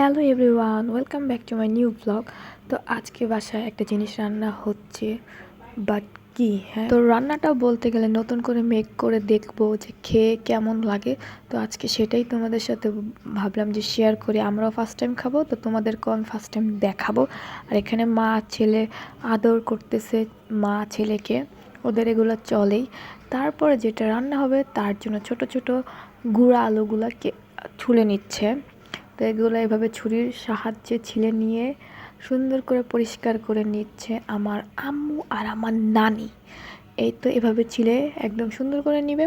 Hello everyone, welcome back to my new blog. তো আজকে বাসায় একটা জিনিস রান্না হচ্ছে, বাট কি তো রান্নাটা বলতে গেলে নতুন করে মেক করে দেখবো যে খেয়ে কেমন লাগে। তো আজকে সেটাই তোমাদের সাথে ভাবলাম যে শেয়ার করি। আমরাও ফার্স্ট টাইম খাবো, তো তোমাদেরকেও আমি ফার্স্ট টাইম দেখাবো। আর এখানে মা ছেলে আদর করতেছে, মা ছেলেকে, ওদের এগুলো চলেই। তারপরে যেটা রান্না হবে তার জন্য ছোট ছোট গুঁড়া আলুগুলোকে ছুলে নিচ্ছে। তো এগুলো এভাবে ছুরির সাহায্যে ছিলে নিয়ে সুন্দর করে পরিষ্কার করে নিচ্ছে আমার আম্মু আর আমার নানি। এই তো এভাবে ছিলে একদম সুন্দর করে নিবে।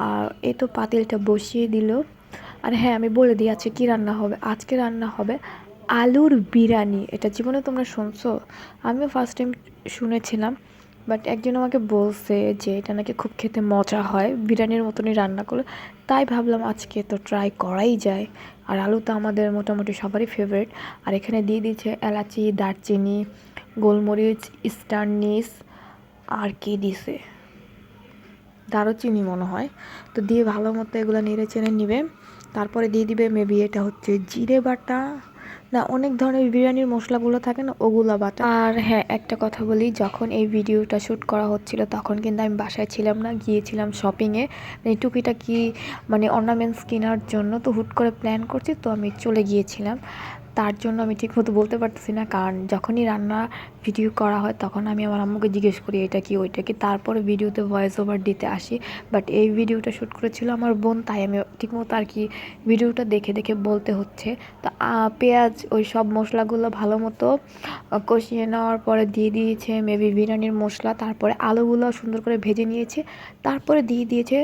আর এই তো পাতিলটা বসিয়ে দিল। আর হ্যাঁ, আমি বলে দিই আজকে কী রান্না হবে। আজকে রান্না হবে আলুর বিরিয়ানি। এটা জীবনে তোমরা শুনছো? আমিও ফার্স্ট টাইম শুনেছিলাম, বাট একজন আমাকে বলছে যে এটা নাকি খুব খেতে মজা হয়, বিরিয়ানির মতনই রান্না করলে। তাই ভাবলাম আজকে তো ট্রাই করাই যায়। আর আলু তো আমাদের মোটামুটি সবারই ফেভারিট। আর এখানে দিয়ে দিচ্ছে এলাচি, দারচিনি, গোলমরিচ, স্টারনিস, আর কি দিছে, দারুচিনি মনে হয়। তো দিয়ে ভালো মতো এগুলো নেড়ে চেড়ে নিবে। তারপরে দিয়ে দিবে মেবি এটা হচ্ছে জিরে বাটা, না অনেক ধরনের বিরিয়ানির মশলাগুলো থাকে না, ওগুলো বাটা। আর হ্যাঁ, একটা কথা বলি, যখন এই ভিডিওটা শ্যুট করা হচ্ছিল তখন কিন্তু আমি বাসায় ছিলাম না, গিয়েছিলাম শপিংয়ে, মানে টুকিটাকি মানে অর্নামেন্টস কেনার জন্য। তো হুট করে প্ল্যান করছি, তো আমি চলে গিয়েছিলাম। তার জন্য আমি ঠিকমতো বলতে পারতেছি না, কারণ যখনই রান্না ভিডিও করা হয় তখন আমি আমার আম্মুকে জিজ্ঞেস করি এটা কি ওইটা কি, তারপরে ভিডিওতে ভয়েস ওভার দিতে আসি। বাট এই ভিডিওটা শ্যুট করেছিল আমার বোন, তাই আমি ঠিকমতো আর কি ভিডিওটা দেখে দেখে বলতে হচ্ছে। তো পেঁয়াজ, ওই সব মশলাগুলো ভালো মতো কষিয়ে নেওয়ার পরে দিয়ে দিয়েছে মেবি বিরিয়ানির মশলা। তারপরে আলুগুলো সুন্দর করে ভেজে নিয়েছে। তারপরে দিয়ে দিয়েছে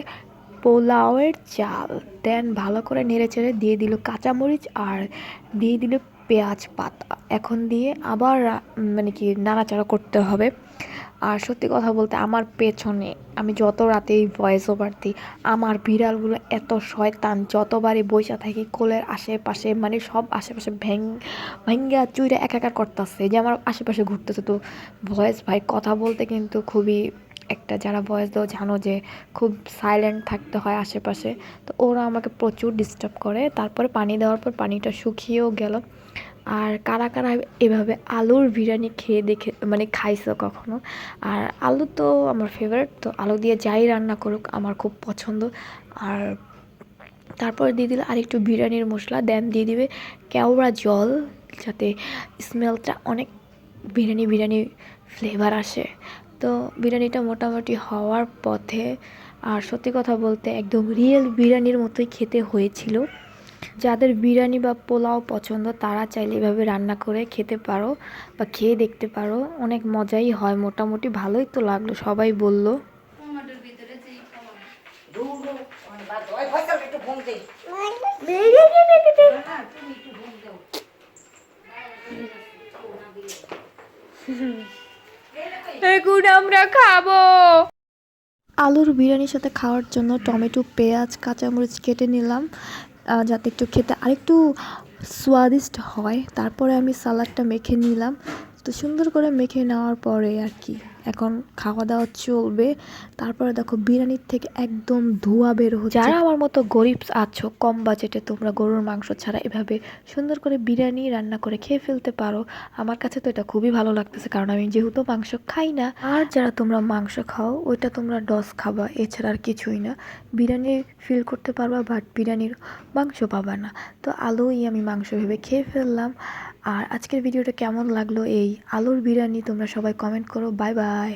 পোলাওয়ের চাল। দেন ভালো করে নেড়েচেড়ে দিয়ে দিল কাঁচামরিচ আর দিয়ে দিল পেঁয়াজ পাতা। এখন দিয়ে আবার মানে কি নাড়াচাড়া করতে হবে। আর সত্যি কথা বলতে আমার পেছনে আমি যত রাতেই ভয়েস ওভার দিই, আমার বিড়ালগুলো এত শয়তান, যতবারই বইসা থাকি কোলের আশেপাশে, মানে সব আশেপাশে ভাঙ্গা চুইরা একাকার করতেছে, যে আমার আশেপাশে ঘুরতেছে। তো ভয়েস ভাই কথা বলতে কিন্তু খুবই একটা, যারা ভয়েস দাও জানো যে খুব সাইলেন্ট থাকতে হয় আশেপাশে। তো ওরা আমাকে প্রচুর ডিস্টার্ব করে। তারপরে পানি দেওয়ার পর পানিটা শুকিয়েও গেল। আর কারা কারা এভাবে আলুর বিরিয়ানি খেয়ে দেখে মানে খাইছো কখনো? আর আলু তো আমার ফেভারিট, তো আলু দিয়ে যাই রান্না করুক আমার খুব পছন্দ। আর তারপর দিয়ে দিলে আরেকটু বিরিয়ানির মশলা, দেন দিয়ে দিবে কেওড়া জল, যাতে স্মেলটা অনেক বিরিয়ানি বিরিয়ানি ফ্লেভার আসে। তো বিরিয়ানিটা মোটামুটি হওয়ার পথে। আর সত্যি কথা বলতে একদম রিয়েল বিরিয়ানির মতোই খেতে হয়েছিল। যাদের বিরিয়ানি বা পোলাও পছন্দ তারা চাইলে এভাবে রান্না করে খেতে পারো বা খেয়ে দেখতে পারো, অনেক মজাই হয়। মোটামুটি ভালোই তো লাগলো, সবাই বলল। এখন আমরা খাবো। আলুর বিরিয়ানির সাথে খাওয়ার জন্য টমেটো, পেঁয়াজ, কাঁচামরিচ কেটে নিলাম, যাতে একটু খেতে আরেকটু স্বাদিষ্ট হয়। তারপরে আমি সালাডটা মেখে নিলাম। তো সুন্দর করে মেখে নেওয়ার পরে আর কি এখন খাওয়া দাওয়া চলবে। তারপরে দেখো বিরিয়ানির থেকে একদম ধোঁয়া বের হচ্ছে। যারা আমার মতো গরিব আছো, কম বাজেটে তোমরা গরুর মাংস ছাড়া এভাবে সুন্দর করে বিরিয়ানি রান্না করে খেয়ে ফেলতে পারো। আমার কাছে তো এটা খুবই ভালো লাগতেছে, কারণ আমি যেহেতু মাংস খাই না। আর যারা তোমরা মাংস খাও ওইটা তোমরা ডস খাবা, এছাড়া আর কিছুই না। বিরিয়ানি ফিল করতে পারবা, বাট বিরিয়ানির মাংস পাবা না। তো আলুই আমি মাংস ভেবে খেয়ে ফেললাম। আর আজকের ভিডিওটা কেমন লাগলো এই আলুর বিরিয়ানি তোমরা সবাই কমেন্ট করো। Bye bye.